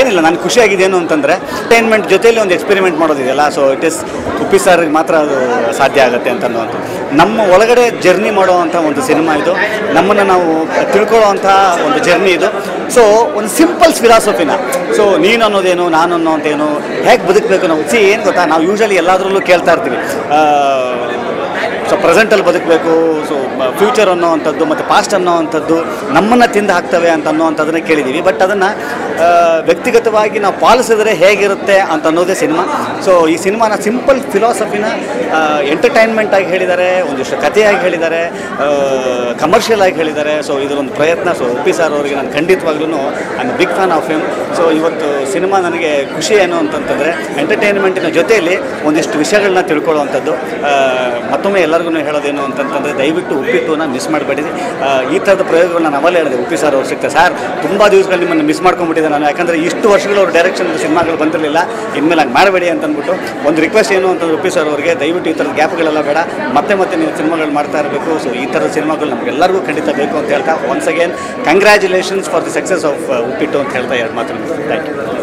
ಏನಿಲ್ಲ, ನಾನು ಖುಷಿಯಾಗಿದ್ದೇನು ಅಂತಂದರೆ ಎಂಟರ್ಟೈನ್ಮೆಂಟ್ ಜೊತೆಯಲ್ಲಿ ಒಂದು ಎಕ್ಸ್ಪೆರಿಮೆಂಟ್ ಮಾಡೋದಿದೆಯಲ್ಲ, ಸೊ ಇಟ್ ಇಸ್ ಉಪ್ಪಿ ಸರ್ಗೆ ಮಾತ್ರ ಅದು ಸಾಧ್ಯ ಆಗುತ್ತೆ ಅಂತ ಅನ್ನೋದು. ನಮ್ಮ ಒಳಗಡೆ ಜರ್ನಿ ಮಾಡೋವಂಥ ಒಂದು ಸಿನಿಮಾ ಇದು, ನಮ್ಮನ್ನು ನಾವು ತಿಳ್ಕೊಳ್ಳೋವಂಥ ಒಂದು ಜರ್ನಿ ಇದು. ಸೊ ಒಂದು ಸಿಂಪಲ್ಸ್ ಫಿಲಾಸಫಿನ, ಸೊ ನೀನು ಅನ್ನೋದೇನು, ನಾನು ಅನ್ನೋಂತೇನು, ಹೇಗೆ ಬದುಕಬೇಕು ನಾವು. ಏನು ಗೊತ್ತಾ, ನಾವು ಯೂಶಲಿ ಎಲ್ಲಾದ್ರಲ್ಲೂ ಕೇಳ್ತಾ ಇರ್ತೀವಿ, ಸೊ ಪ್ರೆಸೆಂಟಲ್ಲಿ ಬದುಕಬೇಕು, ಸೊ ಫ್ಯೂಚರ್ ಅನ್ನೋವಂಥದ್ದು ಮತ್ತು ಪಾಸ್ಟ್ ಅನ್ನೋವಂಥದ್ದು ನಮ್ಮನ್ನು ತಿಂದು ಹಾಕ್ತವೆ ಅಂತ ಅನ್ನೋವಂಥದ್ದನ್ನೇ ಕೇಳಿದ್ದೀವಿ. ಬಟ್ ಅದನ್ನು ವ್ಯಕ್ತಿಗತವಾಗಿ ನಾವು ಪಾಲಿಸಿದ್ರೆ ಹೇಗಿರುತ್ತೆ ಅಂತ ಅನ್ನೋದೇ ಸಿನಿಮಾ. ಸೊ ಈ ಸಿನಿಮಾನ ಸಿಂಪಲ್ ಫಿಲಾಸಫಿನ ಎಂಟರ್ಟೈನ್ಮೆಂಟಾಗಿ ಹೇಳಿದ್ದಾರೆ, ಒಂದಿಷ್ಟು ಕಥೆಯಾಗಿ ಹೇಳಿದ್ದಾರೆ, ಕಮರ್ಷಿಯಲ್ ಆಗಿ ಹೇಳಿದ್ದಾರೆ. ಸೊ ಇದರೊಂದು ಪ್ರಯತ್ನ. ಸೊ ಉಪ್ಪಿ ಸರ್ ಅವರಿಗೆ ನಾನು ಖಂಡಿತವಾಗ್ಲೂ I am big fan of him. So ಇವತ್ತು ಸಿನಿಮಾ ನನಗೆ ಖುಷಿ ಏನು ಅಂತಂತಂದರೆ ಎಂಟರ್ಟೈನ್ಮೆಂಟಿನ ಜೊತೆಯಲ್ಲಿ ಒಂದಿಷ್ಟು ವಿಷಯಗಳನ್ನ ತಿಳ್ಕೊಳ್ಳುವಂಥದ್ದು. ಮತ್ತೊಮ್ಮೆ ಎಲ್ಲರಿಗೂ ಹೇಳೋದೇನು ಅಂತಂತಂದರೆ ದಯವಿಟ್ಟು ಉಪ್ಪಿಟ್ಟುನ ಮಿಸ್ ಮಾಡಬೇಡಿ. ಈ ಥರದ ಪ್ರಯೋಗಗಳನ್ನ ನಾನು ಅವಲೇ ಹೇಳಿದೆ, ಉಪ್ಪಿ ಸರ್ ಅವ್ರು ಸಿಗ್ತಾರೆ ಸರ್, ತುಂಬ ದಿವಸಗಳು ನಿಮ್ಮನ್ನು ಮಿಸ್ ಮಾಡ್ಕೊಂಡ್ಬಿಟ್ಟಿದ್ದೆ ನಾನು, ಯಾಕಂದರೆ ಇಷ್ಟು ವರ್ಷಗಳು ಅವ್ರ ಡೈರೆಕ್ಷನ್ ಸಿನಿಮಾಗಳು ಬಂದಿರಲಿಲ್ಲ, ಇನ್ಮೇಲೆ ಹಂಗೆ ಮಾಡಬೇಡಿ ಅಂತಂದ್ಬಿಟ್ಟು ಒಂದು ರಿಕ್ವೆಸ್ಟ್ ಏನು ಅಂತಂದ್ರೆ ಉಪ್ಪಿ ಸರ್ ಅವರಿಗೆ ದಯವಿಟ್ಟು ಈ ಥರದ ಗ್ಯಾಪ್ಗಳೆಲ್ಲ ಬೇಡ, ಮತ್ತೆ ಮತ್ತೆ ನೀವು ಸಿನಿಮಾಗಳು ಮಾಡ್ತಾ ಇರಬೇಕು. ಸೊ ಈ ಥರದ ಸಿನಿಮಾಗಳು ನಮಗೆಲ್ಲರಿಗೂ ಖಂಡಿತ ಬೇಕು ಅಂತ ಹೇಳ್ತಾ once again congratulations for the success of ಉಪ್ಪಿಟ್ಟು ಅಂತ ಹೇಳ್ತಾ ಎರಡು ಮಾತು. Thank you.